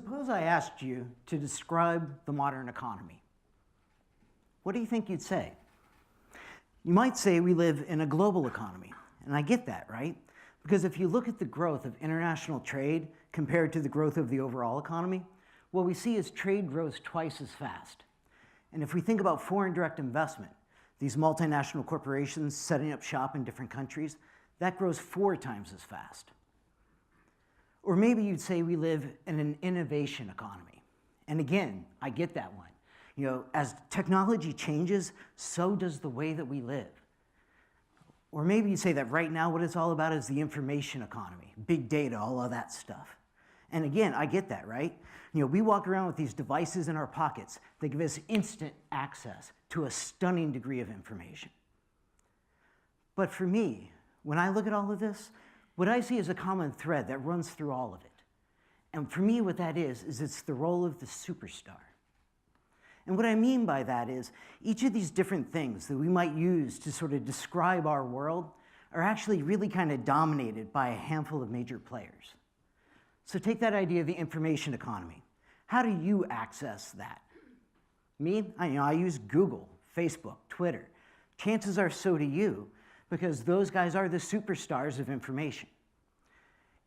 Suppose I asked you to describe the modern economy. What do you think you'd say? You might say we live in a global economy, and I get that, right? Because if you look at the growth of international trade compared to the growth of the overall economy, what we see is trade grows twice as fast. And if we think about foreign direct investment, these multinational corporations setting up shop in different countries, that grows 4 times as fast. Or maybe you'd say we live in an innovation economy. And again, I get that one. You know, as technology changes, so does the way that we live. Or maybe you'd say that right now what it's all about is the information economy, big data, all of that stuff. And again, I get that, right? You know, we walk around with these devices in our pockets that give us instant access to a stunning degree of information. But for me, when I look at all of this, what I see is a common thread that runs through all of it. And for me, what that is it's the role of the superstar. And what I mean by that is each of these different things that we might use to sort of describe our world are actually really kind of dominated by a handful of major players. So take that idea of the information economy. How do you access that? Me, I use Google, Facebook, Twitter. Chances are so do you, because those guys are the superstars of information.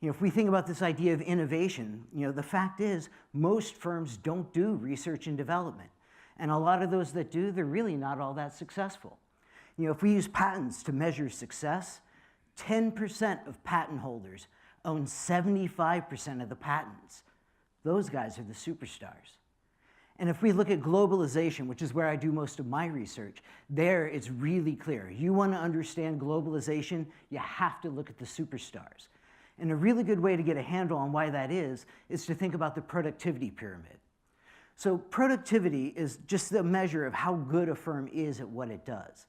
You know, if we think about this idea of innovation, you know, the fact is most firms don't do research and development. And a lot of those that do, they're really not all that successful. You know, if we use patents to measure success, 10% of patent holders own 75% of the patents. Those guys are the superstars. And if we look at globalization, which is where I do most of my research, there it's really clear. You want to understand globalization, you have to look at the superstars. And a really good way to get a handle on why that is to think about the productivity pyramid. So productivity is just the measure of how good a firm is at what it does.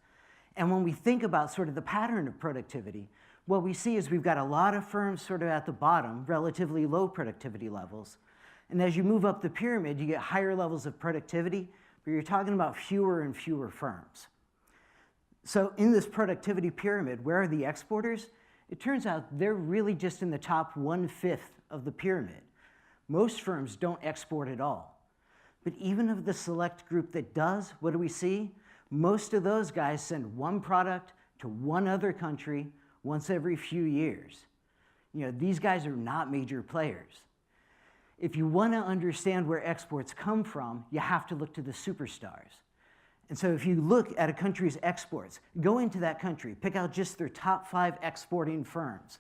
And when we think about sort of the pattern of productivity, what we see is we've got a lot of firms sort of at the bottom, relatively low productivity levels. And as you move up the pyramid, you get higher levels of productivity, but you're talking about fewer and fewer firms. So in this productivity pyramid, where are the exporters? It turns out they're really just in the top 1/5 of the pyramid. Most firms don't export at all. But even of the select group that does, what do we see? Most of those guys send one product to one other country once every few years. You know, these guys are not major players. If you want to understand where exports come from, you have to look to the superstars. And so if you look at a country's exports, go into that country, pick out just their top 5 exporting firms.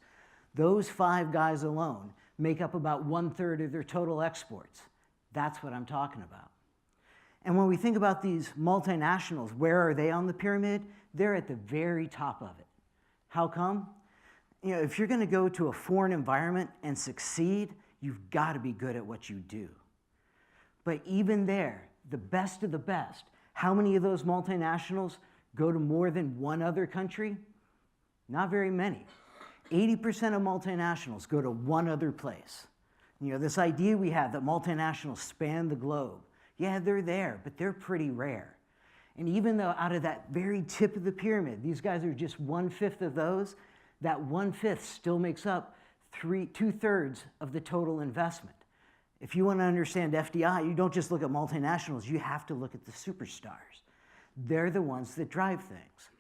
Those 5 guys alone make up about 1/3 of their total exports. That's what I'm talking about. And when we think about these multinationals, where are they on the pyramid? They're at the very top of it. How come? You know, if you're going to go to a foreign environment and succeed, you've got to be good at what you do. But even there, the best of the best, how many of those multinationals go to more than one other country? Not very many. 80% of multinationals go to one other place. You know, this idea we have that multinationals span the globe, yeah, they're there, but they're pretty rare. And even though out of that very tip of the pyramid, these guys are just 1/5 of those, that 1/5 still makes up 2/3 of the total investment. If you want to understand FDI, you don't just look at multinationals, you have to look at the superstars. They're the ones that drive things.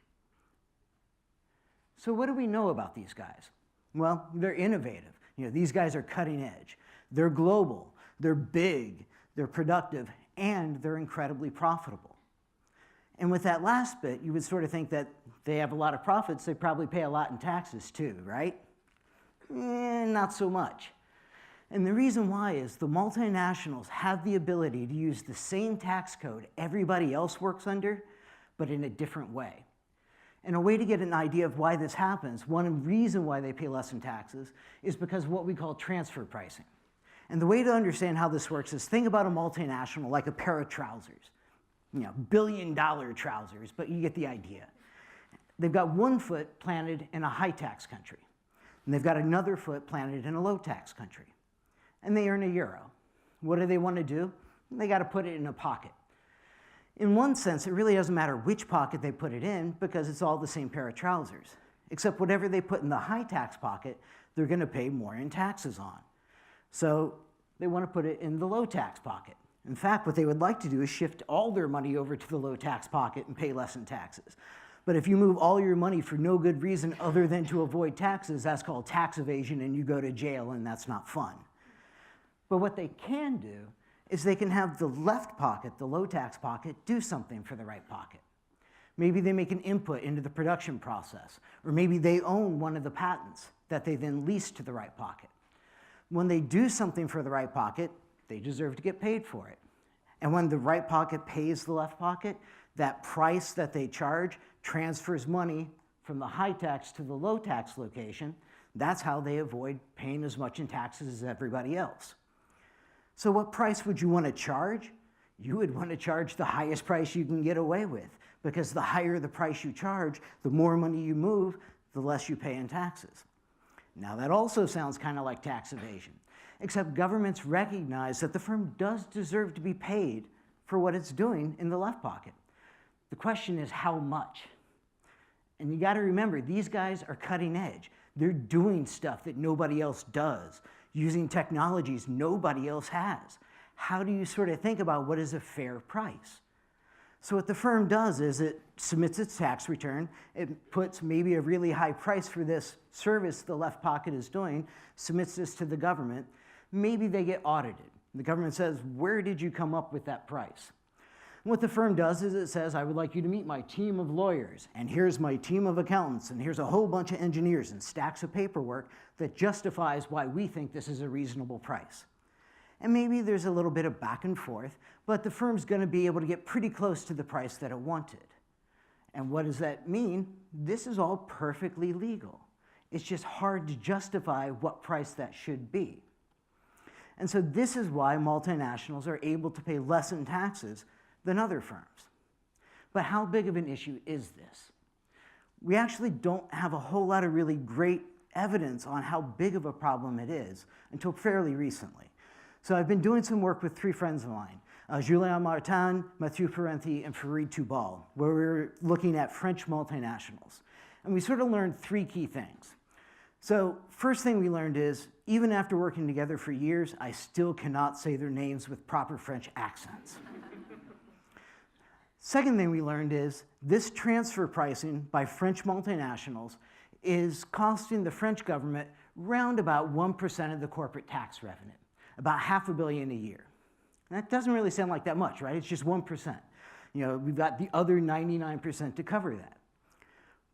So what do we know about these guys? Well, they're innovative. You know, these guys are cutting edge. They're global, they're big, they're productive, and they're incredibly profitable. And with that last bit, you would sort of think that they have a lot of profits, they probably pay a lot in taxes too, right? Not so much. And the reason why is the multinationals have the ability to use the same tax code everybody else works under, but in a different way. And a way to get an idea of why this happens, one reason why they pay less in taxes, is because of what we call transfer pricing. And the way to understand how this works is think about a multinational like a pair of trousers. You know, billion-dollar trousers, but you get the idea. They've got one foot planted in a high-tax country, and they've got another foot planted in a low-tax country. And they earn €1. What do they want to do? They got to put it in a pocket. In one sense, it really doesn't matter which pocket they put it in because it's all the same pair of trousers. Except whatever they put in the high tax pocket, they're going to pay more in taxes on. So They want to put it in the low tax pocket. In fact, what they would like to do is shift all their money over to the low tax pocket and pay less in taxes. But if you move all your money for no good reason other than to avoid taxes, that's called tax evasion, and you go to jail, and that's not fun. But what they can do is they can have the left pocket, the low tax pocket, do something for the right pocket. Maybe they make an input into the production process, or maybe they own one of the patents that they then lease to the right pocket. When they do something for the right pocket, they deserve to get paid for it. And when the right pocket pays the left pocket, that price that they charge transfers money from the high tax to the low tax location. That's how they avoid paying as much in taxes as everybody else. So what price would you want to charge? You would want to charge the highest price you can get away with, because the higher the price you charge, the more money you move, the less you pay in taxes. Now that also sounds kind of like tax evasion, except governments recognize that the firm does deserve to be paid for what it's doing in the left pocket. The question is how much? And you got to remember, these guys are cutting edge. They're doing stuff that nobody else does, using technologies nobody else has. How do you sort of think about what is a fair price? So what the firm does is it submits its tax return, it puts maybe a really high price for this service the left pocket is doing, submits this to the government, maybe they get audited. The government says, where did you come up with that price? And what the firm does is it says, I would like you to meet my team of lawyers, and here's my team of accountants, and here's a whole bunch of engineers and stacks of paperwork that justifies why we think this is a reasonable price. And maybe there's a little bit of back and forth, but the firm's going to be able to get pretty close to the price that it wanted. And what does that mean? This is all perfectly legal. It's just hard to justify what price that should be. And so this is why multinationals are able to pay less in taxes than other firms. But how big of an issue is this? We actually don't have a whole lot of really great evidence on how big of a problem it is until fairly recently. So I've been doing some work with three friends of mine, Julien Martin, Mathieu Parenti, and Farid Toubal, where we're looking at French multinationals. And we sort of learned three key things. So first thing we learned is, even after working together for years, I still cannot say their names with proper French accents. Second thing we learned is, this transfer pricing by French multinationals is costing the French government round about 1% of the corporate tax revenue, about $500 million a year. And that doesn't really sound like that much, right? It's just 1%. You know, we've got the other 99% to cover that.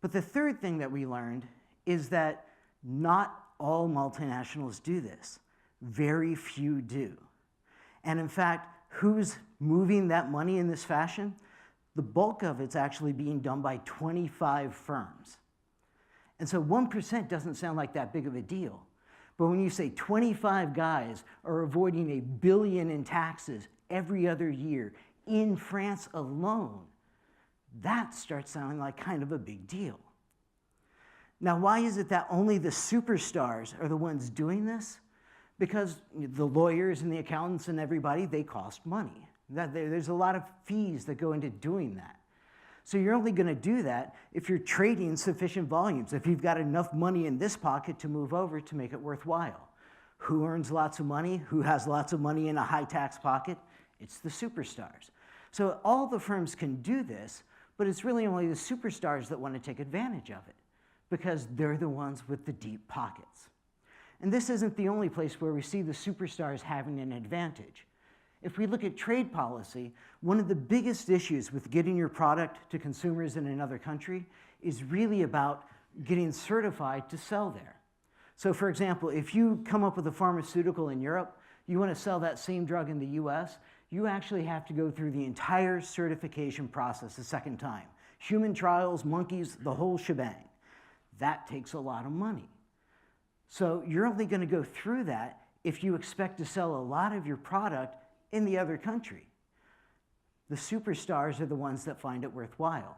But the third thing that we learned is that not all multinationals do this. Very few do. And in fact, who's moving that money in this fashion? The bulk of it's actually being done by 25 firms. And so 1% doesn't sound like that big of a deal. But when you say 25 guys are avoiding $1 billion in taxes every other year in France alone, that starts sounding like kind of a big deal. Now, why is it that only the superstars are the ones doing this? Because the lawyers and the accountants and everybody, they cost money. There's a lot of fees that go into doing that. So you're only going to do that if you're trading sufficient volumes, if you've got enough money in this pocket to move over to make it worthwhile. Who earns lots of money? Who has lots of money in a high tax pocket? It's the superstars. So all the firms can do this, but it's really only the superstars that want to take advantage of it, because they're the ones with the deep pockets. And this isn't the only place where we see the superstars having an advantage. If we look at trade policy, one of the biggest issues with getting your product to consumers in another country is really about getting certified to sell there. So for example, if you come up with a pharmaceutical in Europe, you want to sell that same drug in the US, you actually have to go through the entire certification process a second time. Human trials, monkeys, the whole shebang. That takes a lot of money. So you're only going to go through that if you expect to sell a lot of your product in the other country. The superstars are the ones that find it worthwhile.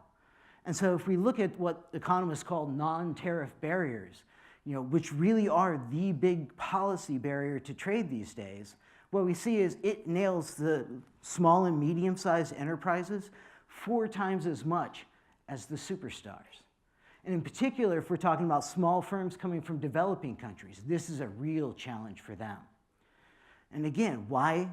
And so if we look at what economists call non-tariff barriers, which really are the big policy barrier to trade these days, what we see is it nails the small and medium-sized enterprises 4 times as much as the superstars. And in particular, if we're talking about small firms coming from developing countries, this is a real challenge for them. And again, why?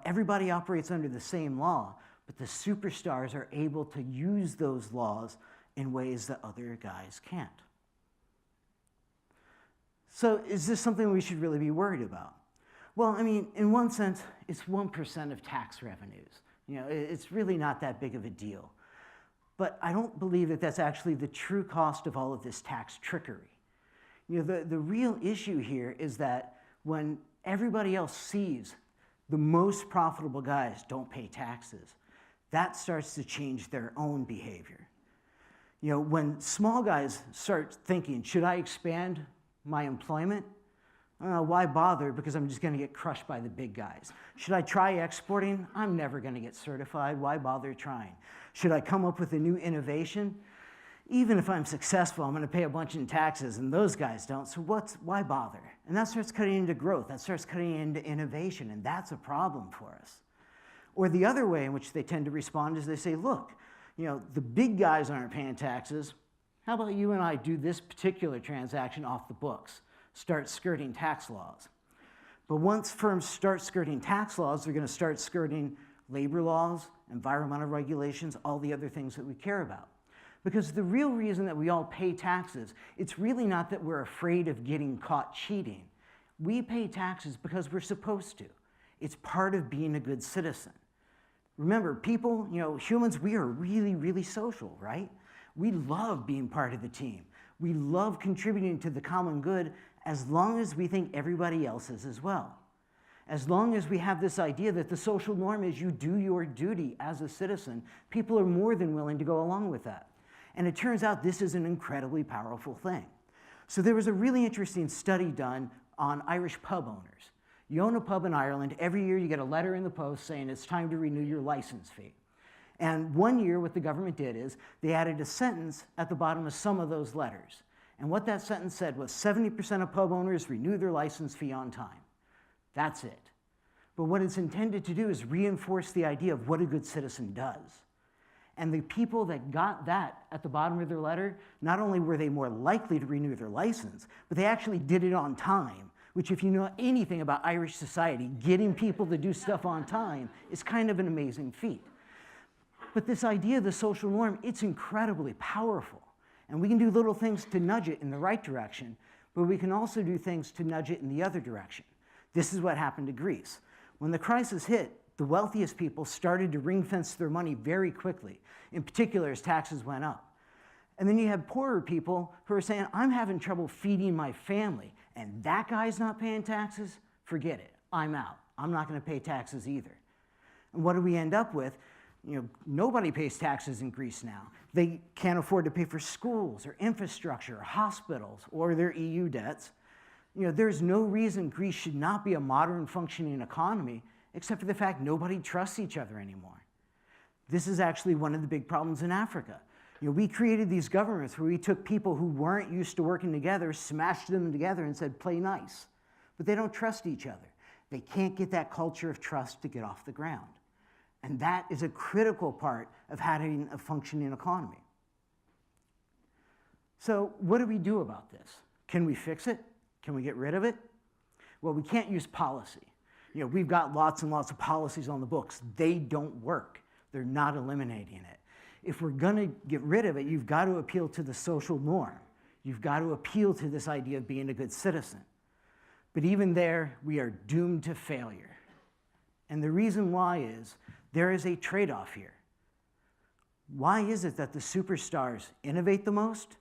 Everybody operates under the same law, but the superstars are able to use those laws in ways that other guys can't. So is this something we should really be worried about? Well, in one sense, it's 1% of tax revenues. It's really not that big of a deal. But I don't believe that that's actually the true cost of all of this tax trickery. The real issue here is that when everybody else sees the most profitable guys don't pay taxes, that starts to change their own behavior. When small guys start thinking, should I expand my employment? Why bother? Because I'm just going to get crushed by the big guys. Should I try exporting? I'm never going to get certified. Why bother trying? Should I come up with a new innovation? Even if I'm successful, I'm going to pay a bunch in taxes, and those guys don't, so why bother? And that starts cutting into growth. That starts cutting into innovation, and that's a problem for us. Or the other way in which they tend to respond is they say, look, the big guys aren't paying taxes. How about you and I do this particular transaction off the books? Start skirting tax laws. But once firms start skirting tax laws, they're going to start skirting labor laws, environmental regulations, all the other things that we care about. Because the real reason that we all pay taxes, it's really not that we're afraid of getting caught cheating. We pay taxes because we're supposed to. It's part of being a good citizen. Remember, people, humans, we are really, really social, right? We love being part of the team. We love contributing to the common good as long as we think everybody else is as well. As long as we have this idea that the social norm is you do your duty as a citizen, people are more than willing to go along with that. And it turns out this is an incredibly powerful thing. So there was a really interesting study done on Irish pub owners. You own a pub in Ireland, every year you get a letter in the post saying it's time to renew your license fee. And one year what the government did is they added a sentence at the bottom of some of those letters. And what that sentence said was 70% of pub owners renew their license fee on time. That's it. But what it's intended to do is reinforce the idea of what a good citizen does. And the people that got that at the bottom of their letter, not only were they more likely to renew their license, but they actually did it on time, which if you know anything about Irish society, getting people to do stuff on time is kind of an amazing feat. But this idea of the social norm, it's incredibly powerful. And we can do little things to nudge it in the right direction, but we can also do things to nudge it in the other direction. This is what happened to Greece. When the crisis hit, the wealthiest people started to ring-fence their money very quickly, in particular as taxes went up. And then you have poorer people who are saying, I'm having trouble feeding my family, and that guy's not paying taxes? Forget it, I'm out. I'm not going to pay taxes either. And what do we end up with? Nobody pays taxes in Greece now. They can't afford to pay for schools or infrastructure or hospitals or their EU debts. There's no reason Greece should not be a modern functioning economy except for the fact nobody trusts each other anymore. This is actually one of the big problems in Africa. We created these governments where we took people who weren't used to working together, smashed them together and said, play nice. But they don't trust each other. They can't get that culture of trust to get off the ground. And that is a critical part of having a functioning economy. So what do we do about this? Can we fix it? Can we get rid of it? Well, we can't use policy. We've got lots and lots of policies on the books. They don't work. They're not eliminating it. If we're going to get rid of it, you've got to appeal to the social norm. You've got to appeal to this idea of being a good citizen. But even there, we are doomed to failure. And the reason why is there is a trade-off here. Why is it that the superstars innovate the most?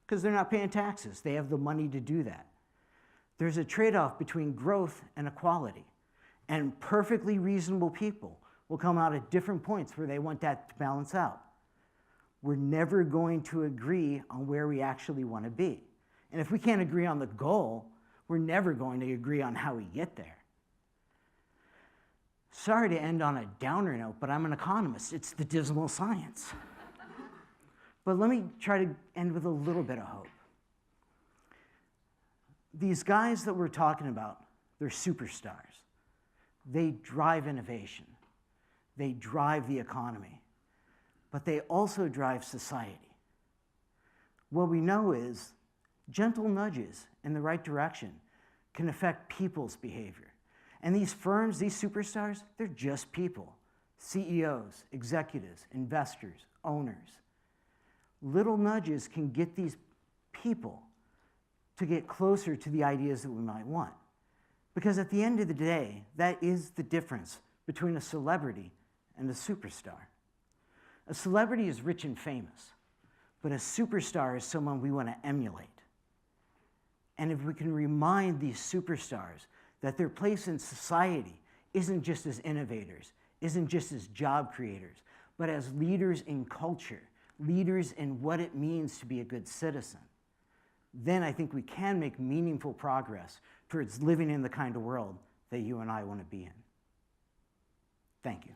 Because they're not paying taxes. They have the money to do that. There's a trade-off between growth and equality. And perfectly reasonable people will come out at different points where they want that to balance out. We're never going to agree on where we actually want to be. And if we can't agree on the goal, we're never going to agree on how we get there. Sorry to end on a downer note, but I'm an economist. It's the dismal science. But let me try to end with a little bit of hope. These guys that we're talking about, they're superstars. They drive innovation. They drive the economy. But they also drive society. What we know is gentle nudges in the right direction can affect people's behavior. And these firms, these superstars, they're just people. CEOs, executives, investors, owners. Little nudges can get these people to get closer to the ideas that we might want. Because at the end of the day, that is the difference between a celebrity and a superstar. A celebrity is rich and famous, but a superstar is someone we want to emulate. And if we can remind these superstars that their place in society isn't just as innovators, isn't just as job creators, but as leaders in culture, leaders in what it means to be a good citizen, then I think we can make meaningful progress towards living in the kind of world that you and I want to be in. Thank you.